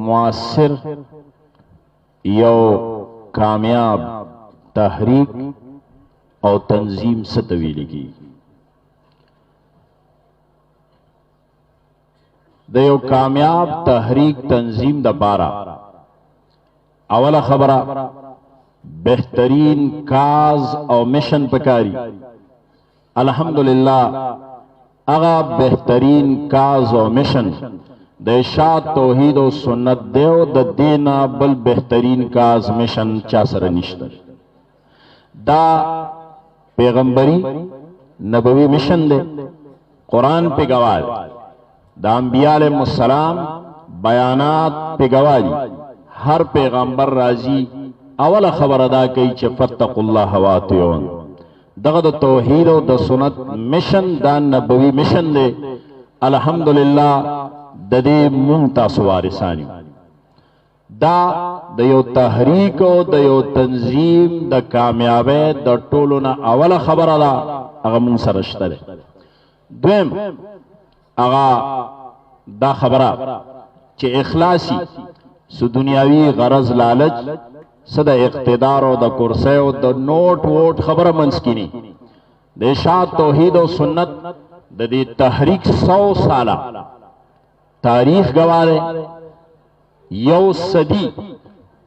مؤثر یو کامیاب تحریک او تنظیم ستویلی کی د یو کامیاب تحریک تنظیم د پارا اوله خبره بہترین کاز او مشن پکاری الحمدللہ اغا بہترین کاز او مشن د اشاعت توحید و سنت دیو د دینا بل بہترین کاز مشن چا سره نشته دا پیغمبری نبوی مشن دے قرآن پہ گوال دا انبیاء علیہ السلام بیانات پہ گوالی ہر پیغمبر راضی اول خبر ادا کی چھ فتقوا اللہ واتیون دغد توحید و دا سنت مشن دا نبوی مشن دے الحمدللہ دا دے مونتا سوارسانی دا دیو تحریک و دیو تنظیم دا کامیابی دا طولونا اول خبر دا اگا مون سرشتا دے دویم اگا دا خبرہ چے اخلاصی سو دنیاوی غرض لالچ صدا اقتدار و دا کرسے و دا نوٹ ووٹ خبر منسکینی دا اشاعت توحید و سنت دا دی تحریک 100 سالہ تاریخ گوارے یو صدی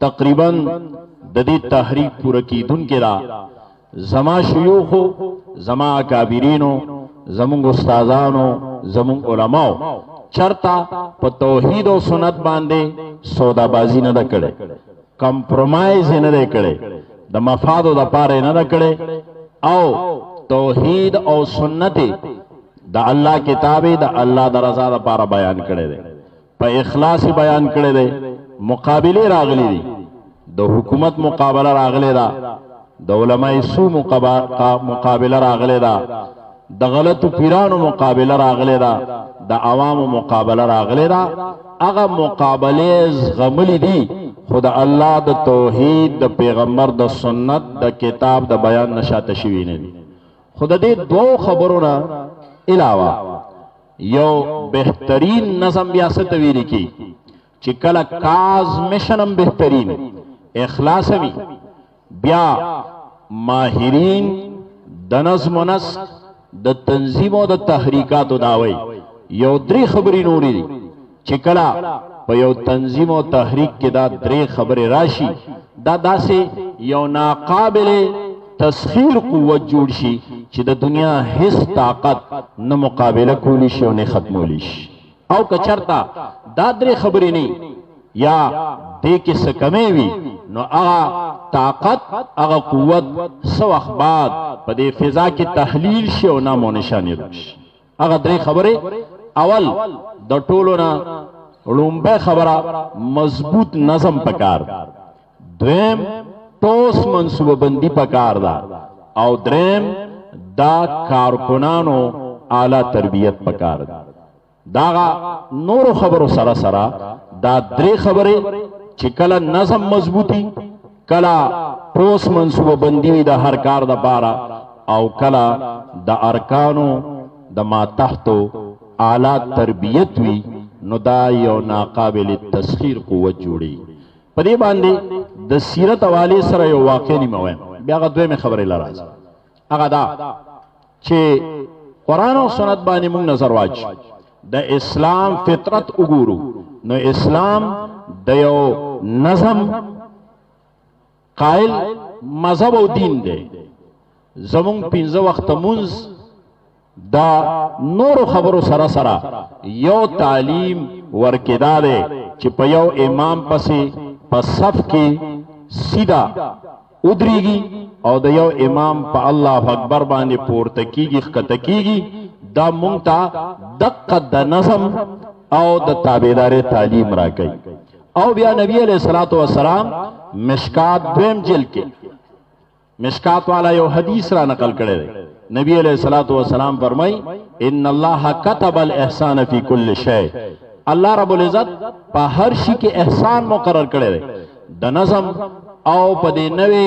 تقریباً ددی تحریک پورا کی دن کے را زما شیوخو زما اکابرینو زمونگ استازانو زمونگ علماء چرتا پا توحید و سنت باندے سودا بازی نہ دکڑے کمپرومائز نہ دکڑے دا مفاد و دا پارے نہ دکڑے او توحید او سنت دا اللہ کتابی دا اللہ دا رضا دا پارا بیان کرے دے پا اخلاصی بیان کرے دے مقابلے راغلی دی دا حکومت مقابلہ راغلے دا دا علماء سو مقابلہ راغلے دا دا غلط پیرانو مقابلہ راغلے دا دا عوام مقابلہ راغلے دا اگا مقابلے غملی دی خدا اللہ دا توحید دا پیغمبر دا سنت دا کتاب دا بیان نشات شوینے دی خدا دے دو خبرونا علاوہ یو بہترین نظم بیاست ویلی کی چکل کاز مشنم بہترین اخلاصمی بیا ماہرین دا نظم و نسق دا تنظیم و دا تحریکات و داوی یو دری خبری نوری دی چکلا پا یو تنظیم و تحریک کے دا دری خبر راشی دا سے یو ناقابل تسخیر قوت جوڑ شی چی دا دنیا حس طاقت نہ مقابلہ کولی شی و نہ ختمولی شی او کچرتا دا دری خبری نہیں یا دے کے سکمے وی نو اغا طاقت اغا قوت سو اخباد پا دے فضا کی تحلیل شی و نام و نشانی دکش اغا دری خبری اول دا طولونا علومبے خبرہ مضبوط نظم پکار دویم توس منصوبہ بندی پکار دا او دریم دا کارکنانو اعلی تربیت پکار دا داغا نور خبرو سرا سرا دا دری خبری چی کلا نظم مضبوطی کلا توس منصوبہ بندی وی دا ہر کار دا پارا او کلا دا ارکانو دا ما تحتو اعلی تربیت وی نو دا یو ناقابل تسخیر قوت جوڑی پدی باندے دا سیرت والی سر یو واقعی نی مویم بیا اگا دوی میں خبری لراز اگا دا چھے قرآن و سنت بانی مونگ نظر واج دا اسلام فطرت اگورو نو اسلام دا یو نظم قائل مذہب و دین دے زمونگ پینزا وقت منز دا نور خبرو سرا سرا یو تعلیم ورکدا دے چی پا یو امام پسی پا صف کی سیدھا ادری گی او دا یو امام پا اللہ اکبر باندے پورتکی گی خطکی گی دا مونگتا دقت دا نظم او دا تابیدار تعلیم را گئی او بیا نبی علیہ السلام مشکات دویم جل کے مشکات والا یو حدیث را نقل کرے دے نبی علیہ السلام فرمائی ان اللہ کتب الاحسان فی کل شے اللہ رب العزت پا ہر شی کے احسان مقرر کرے دے دا نظم او پا دے نوے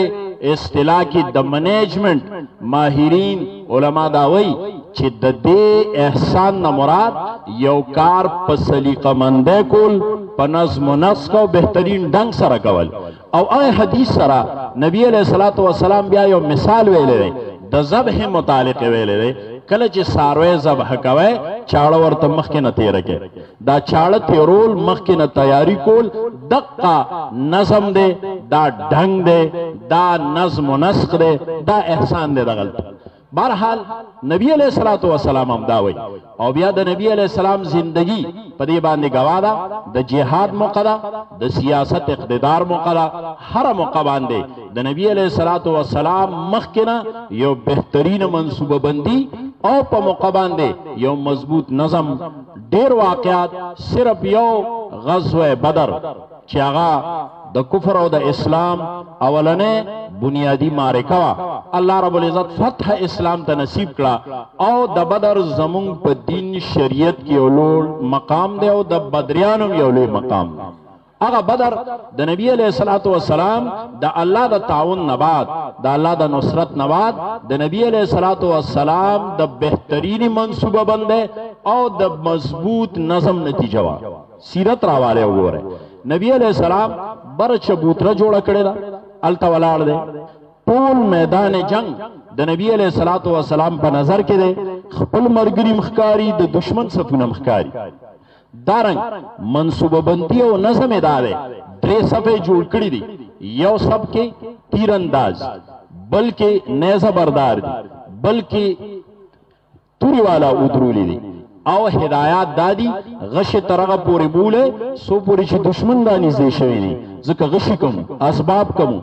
اصطلاح کی دا منیجمنٹ ماہرین علماء داوئی چی دا دے احسان نا مراد یو کار پا سلیقہ مندے کول په نظم و نسق او بهترین ډنګ سره کول. او هغه حدیث سره نبی علیہ الصلوۃ والسلام بیا یو مثال ویلی دی د ذبح متعلق ویلی دی. کله چې څاروی ذبح کوئ چاړه ورته مخکې نه تیره کړئ. دا چاړه تیرول مخکې نه تیاری کول دقه نظم دی، دا ډنګ دی، دا نظم و نسق دی، دا احسان دی دغلته. بہرحال نبی علیہ الصلوۃ والسلام هم دا وی. او بیا د نبی علیہ السلام زندگی په دې باندې گواه ده. د جهاد موقع ده، د سیاست اقتدار موقع ده، هر موقع باندې د نبی علیہ الصلوۃ والسلام مخکې نه یو بهترین منصوبه بندی او په موقع باندې یو مضبوط نظم. ډیر واقعات صرف یو غزوه بدر چې هغه د کفر او د اسلام اولنې بنیادی معرکه وا، الله رب العزت فتح اسلام ته نصیب کړه. او د بدر زمون په دین شریعت کې یو لوړ مقام دی او د بدریانو یو لوی مقام دی. هغه بدر د نبی علیہ الصلوۃ والسلام د الله د تعاون نه بعد، د الله د نصرت نه بعد د نبی علیہ الصلوۃ والسلام د بهترین منصوبه بندي او د مضبوط نظم نتیجه وا. سیرت راواله وګوره، نبی علیہ السلام بر چبوتره جوړه کړی دا الته ولاړ دی. ټول میدان جنگ د نبی علیہ الصلوۃ والسلام په نظر کې دی. خپل مرګري مخکاری، د دشمن صفونه مخکاری. دارنګ منصوبه بندی او نظم ادارے درې صفې جوړ کړی دي. یو صف کې تیر انداز، بلکې نیزه بردار دي، بلکې توری والا ودرولی دي. او هدایات دادی غش ترغه پوری بوله سو پوری چې دشمن دا نږدې شوی دي ځکه غشي کوم اسباب کوم.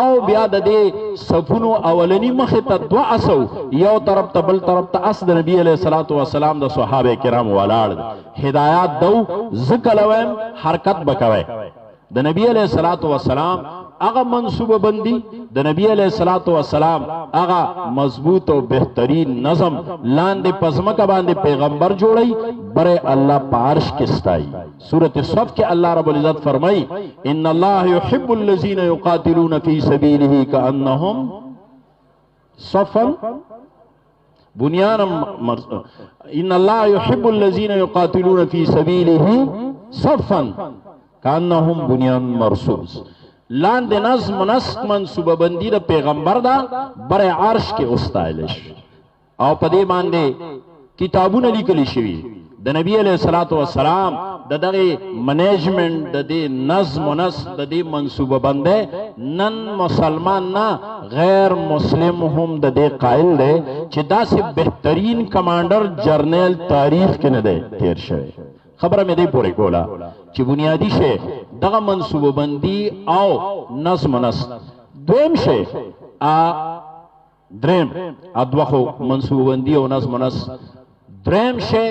او بیا د دې صفونو اولنی مخه ته دوا اسو، یو طرف ته بل طرف ته اس د نبی علیہ الصلوۃ والسلام د صحابه کرام ولاړ هدایات دو ذکر لوم حرکت بکوي. د نبی علیہ الصلوۃ والسلام هغه منصوبه بندی، د نبی علیہ الصلوۃ والسلام هغه مضبوط او بهترین نظم لاندې پزمکه باندې پیغمبر جوړی بره الله پارش کې ستای. سورۃ الصف کې الله رب العزت فرمای ان الله يحب الذين يقاتلون في سبيله كأنهم صفا بنيانا ان الله يحب الذين يقاتلون في سبيله صفا كأنهم بنيان مرصوص. لاند نظم نسق منصوبه بندی د پیغمبر دا بر عرش کې استایلش او په دې باندې کتابونه لیکل شوی. د نبی علیہ الصلوۃ والسلام د دغه منیجمنت د دې نظم و نسق د دې منصوبه بندي نن مسلمان نه غیر مسلم هم د دې قائل دی چې داسې بهترین کمانډر جرنیل تاریخ کې نه دی تیر شوی. خبره مې دې پورې کوله چې بنیادی شی دغه منصوبه بندی او نظم و نسق. دویم شی دریم ادوخو منصوبه بندی او نظم و نسق. دریم شی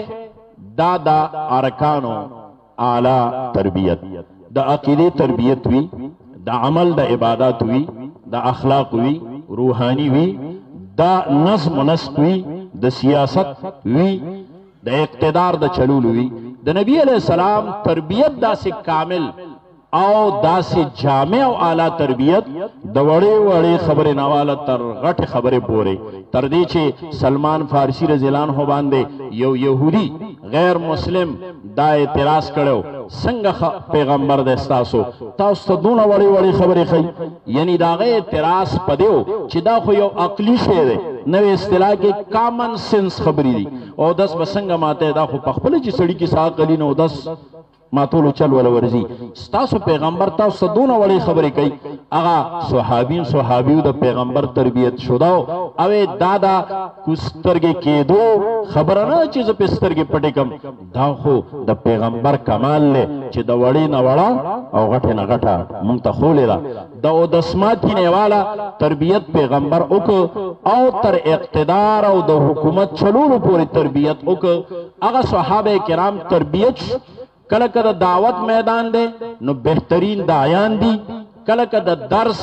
دا د ارکانو اعلی تربیت، د عقیده تربیت وی، د عمل د عبادت وی، د اخلاق وی، روحانی وی، دا نظم و نسق وی، د سیاست وی، د اقتدار د چلول وی. د نبی علیہ السلام تربیت داسې کامل او داسې جامع او اعلی تربیت د وړې وړې خبرې نواله تر غټې خبرې پورې، تر دې چې سلمان فارسی رضی الله عنه باندې یو یهودي غیر مسلم دا اعتراض کړو څنګه پیغمبر د استاسو تاسو ته دونه وړې وړې خبرې خي. یعنی دا غي اعتراض پدیو چې دا خو یو عقلی شی دی، نو اصطلاح کې کامن سنس خبرې دي. او داس بسنګ ماته دا خو پخپل چې سړی کې ساقلی نو داس ماتولو چل ولا ورزي. ستاسو پیغمبر تاسو دونه وړې خبرې کوي. هغه صحابیو د پیغمبر تربیت شوداو او دادا کوسترګې کېدو خبره نه چې ز پسترګې پټې کم. دا خو د پیغمبر کمال له چې د وړې نه وړا او غټه نه غټه مونږ ته خولې دا د دسمات نه والا تربیت پیغمبر وک او تر اقتدار او د حکومت چلولو پورې تربیت وک. هغه صحابه کرام تربیت کله کله دعوت میدان دے نو بہترین داعیان دی، کله کله درس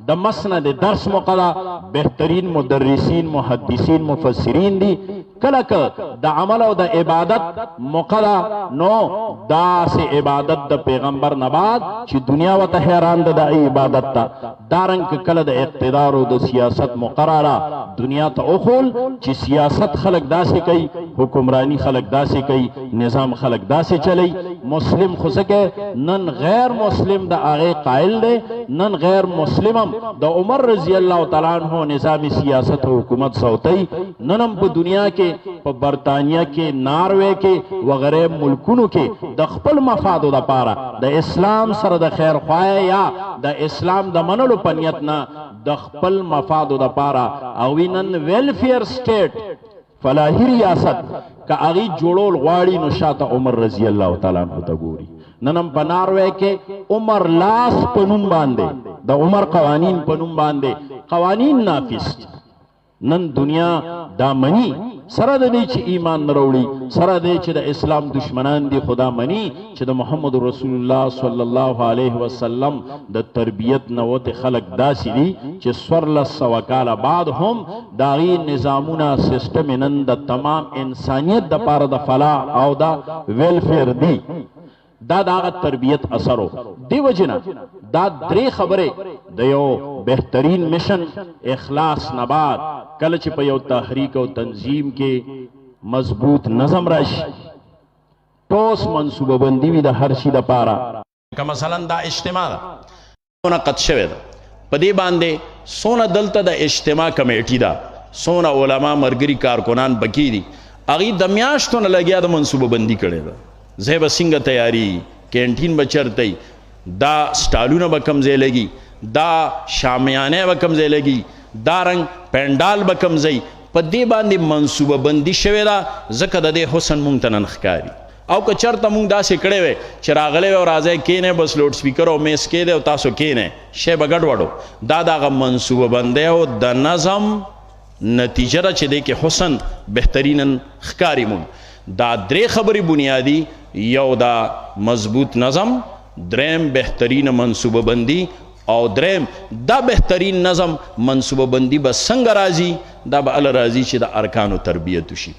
د مسند درس مقلا بہترین مدرسین محدثین مفسرین دی، کله کله د عمل او د عبادت مقلا نو دا سے عبادت د پیغمبر نباد چې دنیا و ته حیران د عبادت تا. دارنګ کله د اقتدار او د سیاست مقرره دنیا ته اوخول چې سیاست خلق داسې کوي، حکمرانی خلق داسې کوي، نظام خلق داسې چلی. مسلم خسکه نن غیر مسلم د هغه قائل دی نن غیر مسلمم د عمر رضی الله تعالی عنہ نظام سیاست او حکومت سوتی ننم په دنیا کې په برطانیه کې ناروے کې وغیرہ ملکونو کې د خپل مفادو د پاره د اسلام سره د خیر خوای یا د اسلام د منلو په نیت نه د خپل مفادو د پاره او نن ویلفیر سټیټ فلاحی ریاست کا اغي جوړول غواړي نو شاته عمر رضی الله تعالی عنہ ته ګوري ننم په ناروے کې عمر لاس پنوم باندې د عمر قوانین پنوم باندې قوانین نافذ نن دنیا دا منی سره د دې چې ایمان نه وروړي سره د چې د اسلام دشمنان دي خدا منی چې د محمد رسول الله صلی الله علیه وسلم د تربیت نوته خلق داسې دي چې سورل سو کال بعد هم داغي نظامونه سیستم نن د تمام انسانیت د پاره د فلاح او د ویلفیر دی دا داغه تربیت اثرو دی وجنا دا درې خبره د یو بهترین مشن اخلاص نبات کله چې په یو تحریک او تنظیم کې مضبوط نظم راشي ټوس منصوبه بندي وي د هر شي د پاره که مثلا دا اجتماع ده قد شوه ده په دې باندې سونه دلته د اجتماع کمیټي ده سونه علما مرګري کارکنان بکی دي اغي د میاشتونه لګیا د منصوبه بندي کړي ده زیب سنگ تیاری کینٹین بچرتی دا سٹالونه بکم زی لگی دا شامیانه بکم زی لگی دا رنگ پینڈال بکم زی پا دی باندی منصوبه بندی شوی دا زکر دا دی حسن مونگ تنن خکاری او که چرتا مونگ دا سی کڑے وے چراغلے وے و رازے کینے بس لوڈ سپیکر و میس کے دے و تاسو کینے شے بگڑ وڑو دا دا منصوبه بندے و دا نظم نتیجه را چه دے که حسن بہترین خکاری مونگ دا درې خبرې بنیادی یو دا مضبوط نظم دریم بهترین منصوبه بندی او دریم دا بهترین نظم منصوبه بندی به څنګه راځي دا به ال راځي چې د ارکانو تربیت وشي